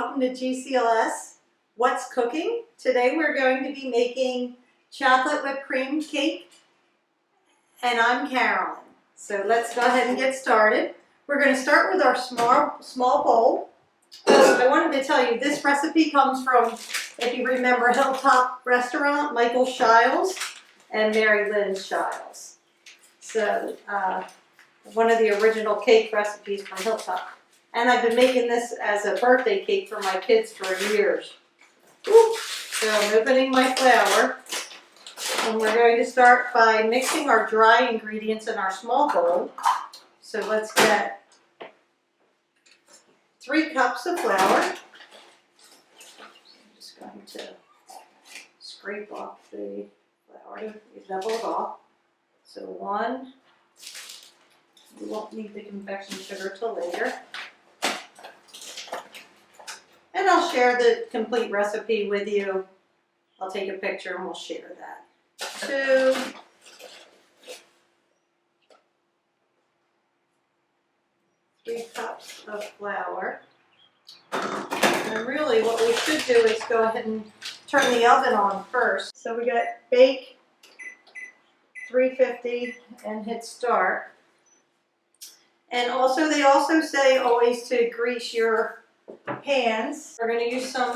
welcome to GCLS. What's cooking? Today we're going to be making chocolate whipped cream cake, and I'm Carolyn. So let's go ahead and get started. We're going to start with our small bowl. I wanted to tell you this recipe comes from, if you remember, Hilltop Restaurant, Michael Shiles and Mary Lynn Shiles. So one of the original cake recipes from Hilltop. And I've been making this as a birthday cake for my kids for years. Ooh. So I'm opening my flour. And we're going to start by mixing our dry ingredients in our small bowl. So let's get 3 cups of flour. I'm just going to scrape off the flour to level it off. So 1, we won't need the confection sugar till later. And I'll share the complete recipe with you. I'll take a picture and we'll share that. 2, 3 cups of flour. And really what we should do is go ahead and turn the oven on first. So we got bake 350 and hit start. And also they also say always to grease your pans. We're going to use some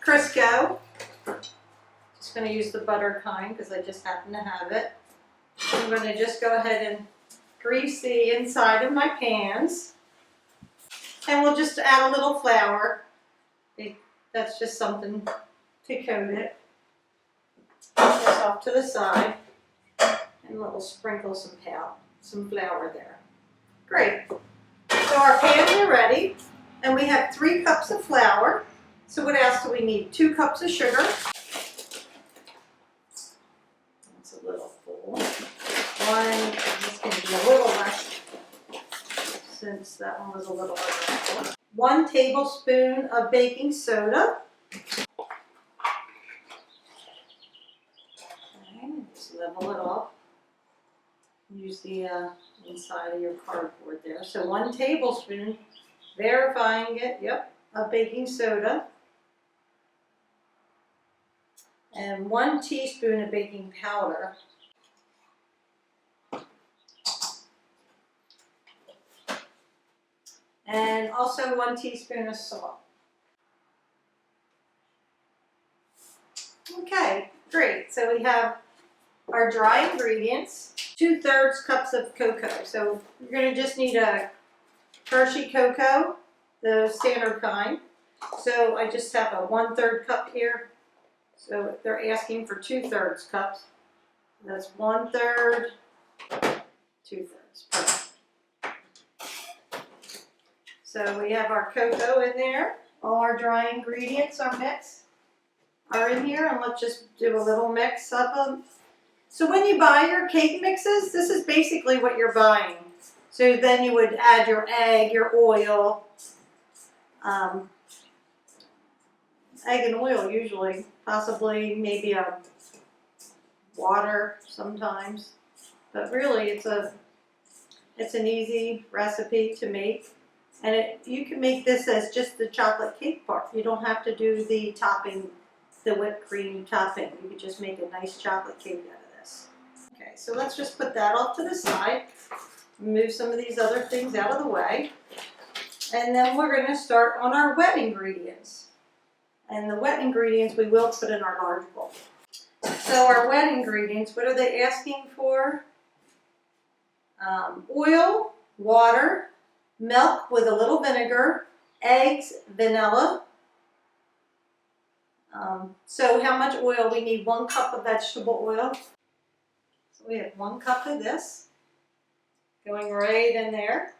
Crisco. Just going to use the butter kind because I just happen to have it. I'm going to just go ahead and grease the inside of my pans. And we'll just add a little flour. That's just something to coat it. Put this off to the side. And we'll sprinkle some flour there. Great. So our pans are ready, and we have 3 cups of flour. So what else do we need? 2 cups of sugar. That's a little full. 1, this can be a little less, since that one was a little over. 1 tablespoon of baking soda. Okay, just level it off. Use the inside of your cardboard there. So 1 tablespoon, verifying it, yep, of baking soda. And 1 teaspoon of baking powder. And also 1 teaspoon of salt. Okay, great. So we have our dry ingredients. 2/3 cups of cocoa. So you're going to just need a Hershey cocoa, the standard kind. So I just have a 1/3 cup here. So they're asking for 2/3 cups. That's 1/3, 2/3. So we have our cocoa in there. All our dry ingredients are in here, and let's just do a little mix of them. So when you buy your cake mixes, this is basically what you're buying. So then you would add your egg, your oil, egg and oil usually, possibly maybe a water sometimes. But really it's an easy recipe to make. And you can make this as just the chocolate cake part. You don't have to do the topping, the whipped cream topping. You can just make a nice chocolate cake out of this. Okay, so let's just put that off to the side. Move some of these other things out of the way. And then we're going to start on our wet ingredients. And the wet ingredients we will put in our large bowl. So our wet ingredients, what are they asking for? Oil, water, milk with a little vinegar, eggs, vanilla. So how much oil? We need 1 cup of vegetable oil. So we have 1 cup of this going right in there.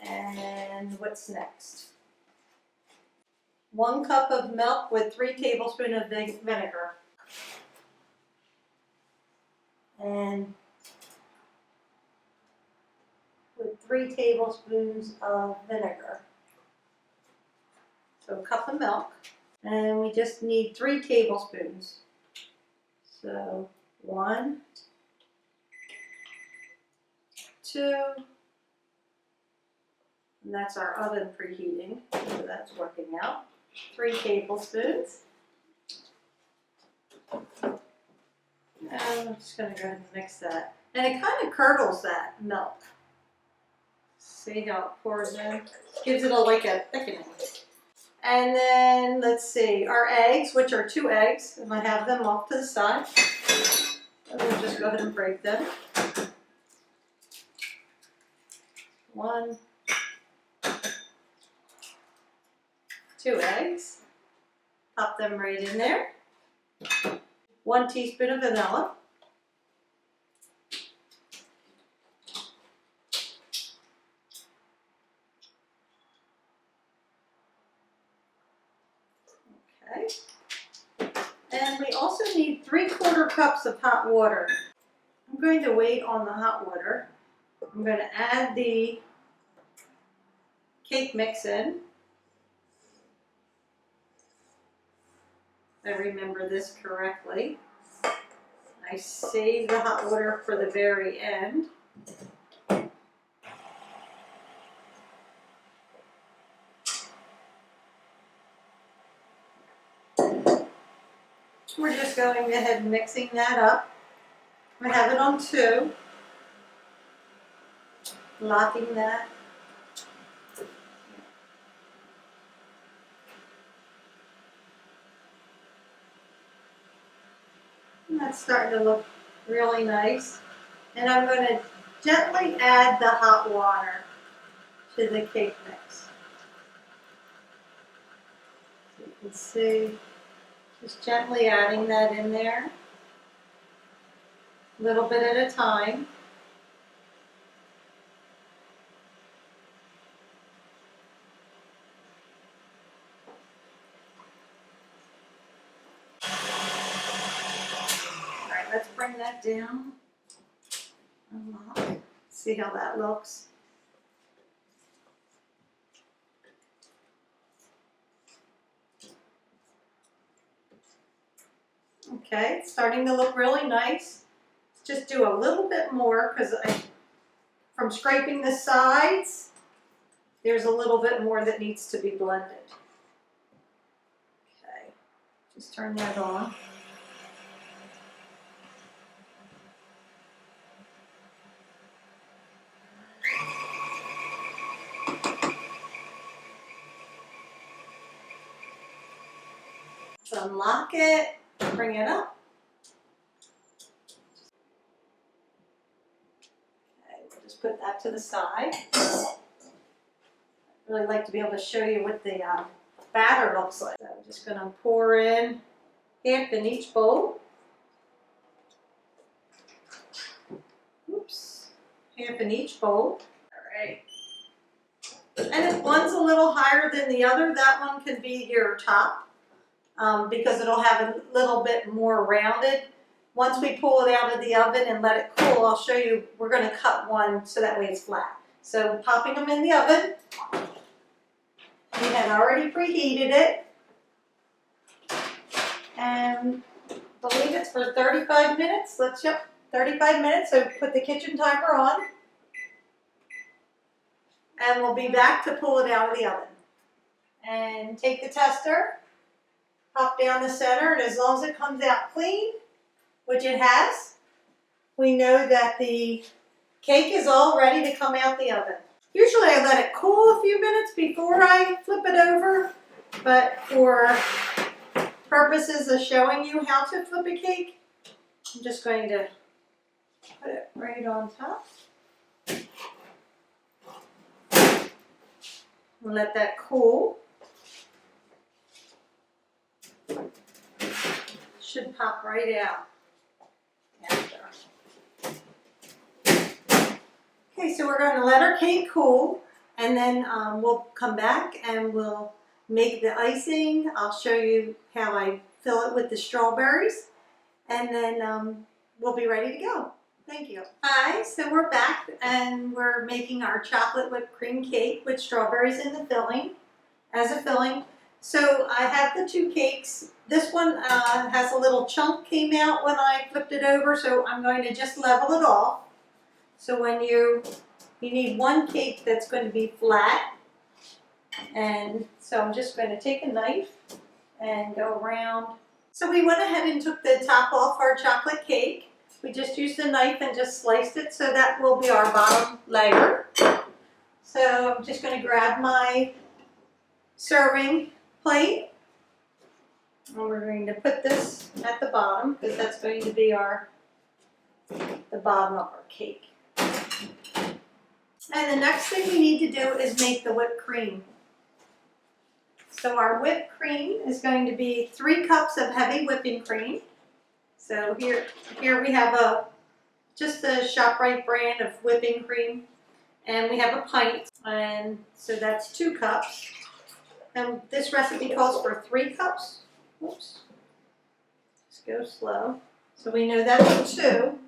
And what's next? 1 cup of milk with 3 tablespoons of vinegar. And with 3 tablespoons of vinegar. So a cup of milk. And we just need 3 tablespoons. So 1, 2, And that's our oven preheating, so that's working out. 3 tablespoons. And I'm just going to go ahead and mix that. And it kind of curdles that milk. See how it pours in? Gives it like a thickening. And then, let's see, our eggs, which are 2 eggs, and I have them off to the side. And we'll just go ahead and break them. 1, 2 eggs. Pop them right in there. 1 teaspoon of vanilla. Okay. And we also need 3/4 cups of hot water. I'm going to wait on the hot water. I'm going to add the cake mix in. If I remember this correctly. I saved the hot water for the very end. We're just going ahead and mixing that up. I have it on 2. Locking that. And that's starting to look really nice. And I'm going to gently add the hot water to the cake mix. So you can see, just gently adding that in there, a little bit at a time. All right, let's bring that down. Unlock. See how that looks. Okay, it's starting to look really nice. Let's just do a little bit more because from scraping the sides, there's a little bit more that needs to be blended. Okay, just turn that on. Let's unlock it, bring it up. Okay, we'll just put that to the side. I'd really like to be able to show you what the batter looks like. So I'm just going to pour in half in each bowl. Oops, half in each bowl. All right. And if one's a little higher than the other, that one can be your top. Because it'll have a little bit more rounded. Once we pull it out of the oven and let it cool, I'll show you, we're going to cut one so that way it's flat. So popping them in the oven. We had already preheated it. And I believe it's for 35 minutes. 35 minutes, so put the kitchen timer on. And we'll be back to pull it out of the oven. And take the tester. Pop down the center, and as long as it comes out clean, which it has, we know that the cake is all ready to come out the oven. Usually I let it cool a few minutes before I flip it over, but for purposes of showing you how to flip a cake, I'm just going to put it right on top. And let that cool. Should pop right out after. Okay, so we're going to let our cake cool, and then we'll come back and we'll make the icing. I'll show you how I fill it with the strawberries, and then we'll be ready to go. Thank you. Hi, so we're back and we're making our chocolate whipped cream cake with strawberries in the filling, as a filling. So I have the 2 cakes. This one has a little chunk came out when I flipped it over, so I'm going to just level it off. So when you You need one cake that's going to be flat. And so I'm just going to take a knife and go around. So we went ahead and took the top off our chocolate cake. We just used a knife and just sliced it, so that will be our bottom layer. So I'm just going to grab my serving plate. And we're going to put this at the bottom because that's going to be the bottom of our cake. And the next thing we need to do is make the whipped cream. So our whipped cream is going to be 3 cups of heavy whipping cream. So here we have just a ShopRite brand of whipping cream, and we have a pint, and so that's 2 cups. And this recipe calls for 3 cups. Oops. Just go slow. So we know that's 2.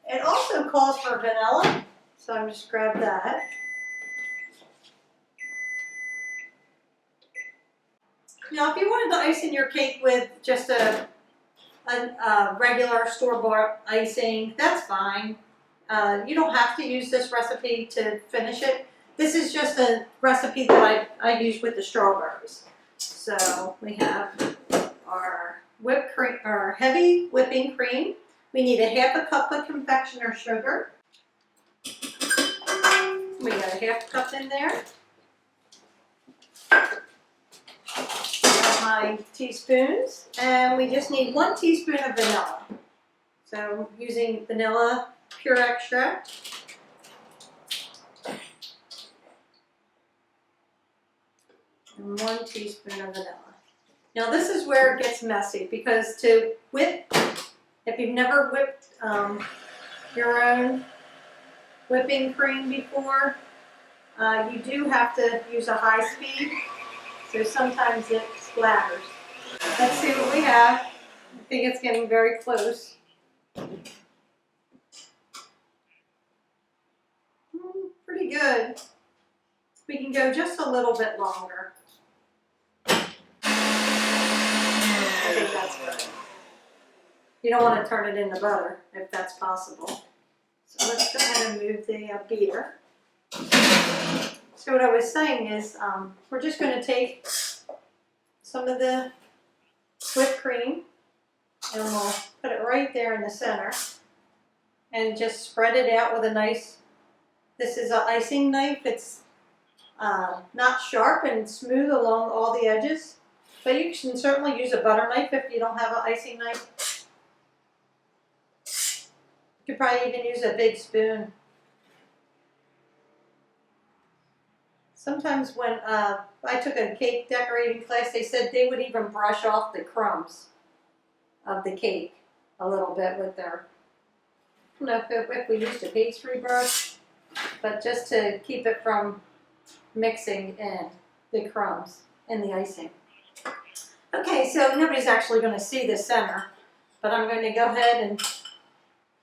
It also calls for vanilla, so I'm just grab that. Now, if you wanted to ice in your cake with just a regular store-bought icing, that's fine. You don't have to use this recipe to finish it. This is just a recipe that I use with the strawberries. So we have our whipped cream, our heavy whipping cream. We need a 1/2 cup of confectioner sugar. We got a 1/2 cup in there. My teaspoons, and we just need 1 teaspoon of vanilla. So using vanilla pure extract. And 1 teaspoon of vanilla. Now this is where it gets messy, because to whip, if you've never whipped your own whipping cream before, you do have to use a high speed. So sometimes it splatters. Let's see what we have. I think it's getting very close. Pretty good. We can go just a little bit longer. I think that's good. You don't want to turn it into butter if that's possible. So let's go ahead and move the beater. So what I was saying is we're just going to take some of the whipped cream and we'll put it right there in the center and just spread it out with a nice, this is an icing knife. It's not sharp and smooth along all the edges, but you can certainly use a butter knife if you don't have an icing knife. You could probably even use a big spoon. Sometimes when I took a cake decorating class, they said they would even brush off the crumbs of the cake a little bit with their, I don't know if we used a pastry brush, but just to keep it from mixing in the crumbs and the icing. Okay, so nobody's actually going to see the center, but I'm going to go ahead and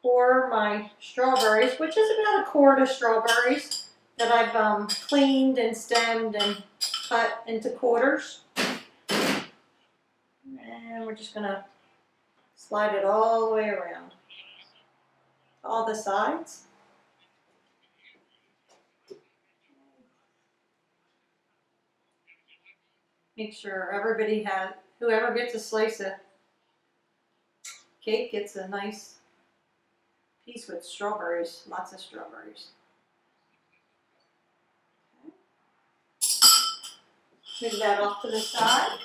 pour my strawberries, which is about 1/4 of strawberries that I've cleaned and stemmed and cut into quarters. And we're just gonna slide it all the way around, all the sides. Make sure everybody has, whoever gets a slice of cake gets a nice piece with strawberries, lots of strawberries. Move that off to the side.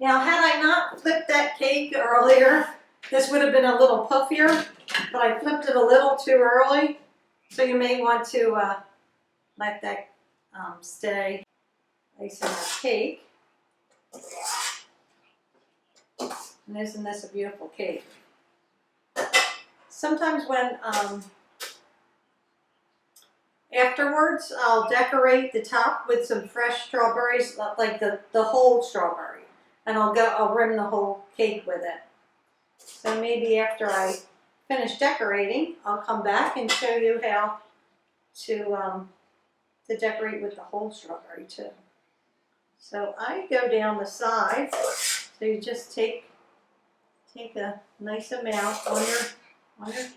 Now, had I not flipped that cake earlier, this would have been a little puffier, but I flipped it a little too early, so you may want to let that stay icing the cake. And isn't this a beautiful cake? Sometimes when afterwards, I'll decorate the top with some fresh strawberries, like the whole strawberry, and I'll rim the whole cake with it. So maybe after I finish decorating, I'll come back and show you how to decorate with the whole strawberry too. So I go down the sides. So you just take a nice amount on your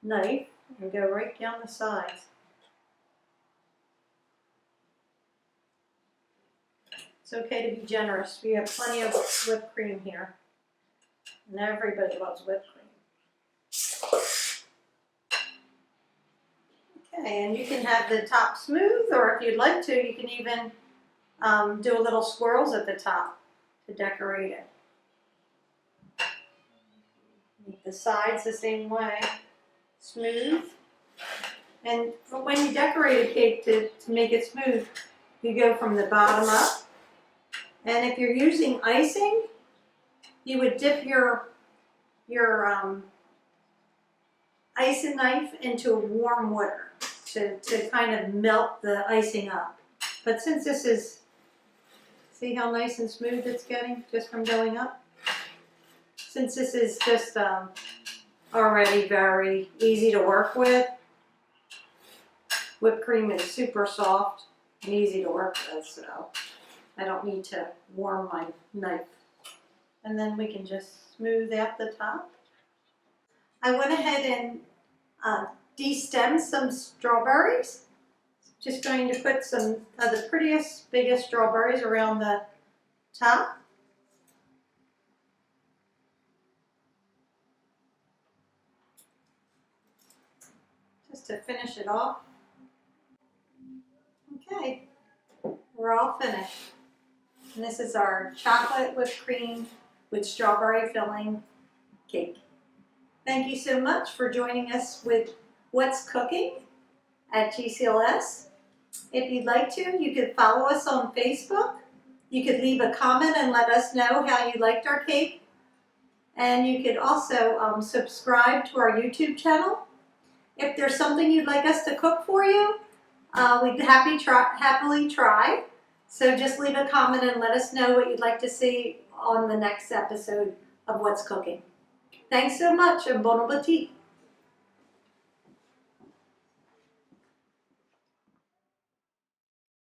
knife. and go right down the sides. It's okay to be generous. We have plenty of whipped cream here. And everybody loves whipped cream. Okay, and you can have the top smooth, or if you'd like to, you can even do a little swirls at the top to decorate it. Make the sides the same way, smooth. And when you decorate a cake to make it smooth, you go from the bottom up. And if you're using icing, you would dip your icing knife into warm water to kind of melt the icing up. But since this is, see how nice and smooth it's getting just from going up? Since this is just already very easy to work with, whipped cream is super soft and easy to work with, so I don't need to warm my knife. And then we can just smooth out the top. I went ahead and de-stemmed some strawberries. Just going to put some of the prettiest, biggest strawberries around the top. Just to finish it off. Okay, we're all finished. And this is our chocolate whipped cream with strawberry filling cake. Thank you so much for joining us with What's Cooking at GCLS. If you'd like to, you could follow us on Facebook. You could leave a comment and let us know how you liked our cake. And you could also subscribe to our YouTube channel. If there's something you'd like us to cook for you, we'd happily try. So just leave a comment and let us know what you'd like to see on the next episode of What's Cooking. Thanks so much, and bon appetit.